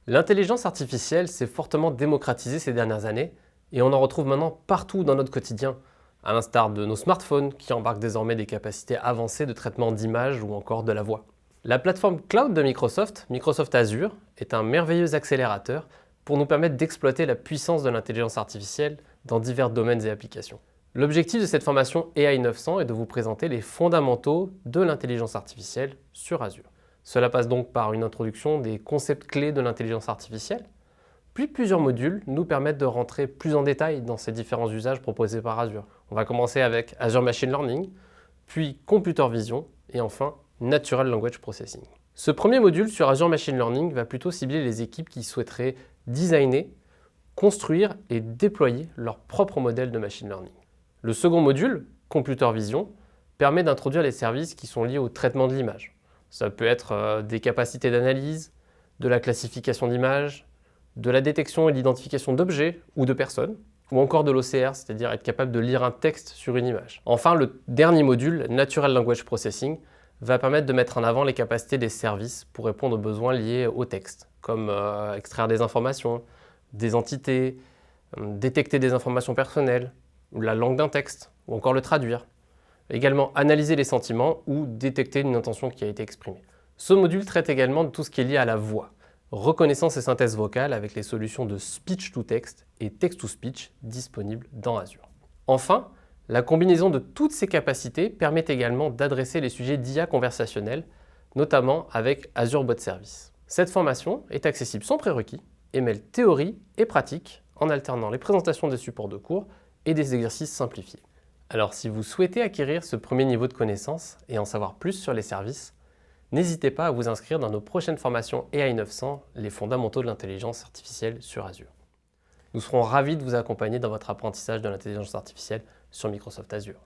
L'intelligence artificielle s'est fortement démocratisée ces dernières années et on en retrouve maintenant partout dans notre quotidien, à l'instar de nos smartphones qui embarquent désormais des capacités avancées de traitement d'images ou encore de la voix. La plateforme cloud de Microsoft, Microsoft Azure, est un merveilleux accélérateur pour nous permettre d'exploiter la puissance de l'intelligence artificielle dans divers domaines et applications. L'objectif de cette formation AI 900 est de vous présenter les fondamentaux de l'intelligence artificielle sur Azure. Cela passe donc par une introduction des concepts clés de l'intelligence artificielle, puis plusieurs modules nous permettent de rentrer plus en détail dans ces différents usages proposés par Azure. On va commencer avec Azure Machine Learning, puis Computer Vision et enfin Natural Language Processing. Ce premier module sur Azure Machine Learning va plutôt cibler les équipes qui souhaiteraient designer, construire et déployer leur propre modèle de machine learning. Le second module, Computer Vision, permet d'introduire les services qui sont liés au traitement de l'image. Ça peut être des capacités d'analyse, de la classification d'images, de la détection et l'identification d'objets ou de personnes, ou encore de l'OCR, c'est-à-dire être capable de lire un texte sur une image. Enfin, le dernier module, Natural Language Processing, va permettre de mettre en avant les capacités des services pour répondre aux besoins liés au texte, comme extraire des informations, des entités, détecter des informations personnelles, ou la langue d'un texte, ou encore le traduire. Également analyser les sentiments ou détecter une intention qui a été exprimée. Ce module traite également de tout ce qui est lié à la voix, reconnaissance et synthèse vocale avec les solutions de speech-to-text et text-to-speech disponibles dans Azure. Enfin, la combinaison de toutes ces capacités permet également d'adresser les sujets d'IA conversationnelle, notamment avec Azure Bot Service. Cette formation est accessible sans prérequis et mêle théorie et pratique en alternant les présentations des supports de cours et des exercices simplifiés. Alors si vous souhaitez acquérir ce premier niveau de connaissance et en savoir plus sur les services, n'hésitez pas à vous inscrire dans nos prochaines formations AI 900, les fondamentaux de l'intelligence artificielle sur Azure. Nous serons ravis de vous accompagner dans votre apprentissage de l'intelligence artificielle sur Microsoft Azure.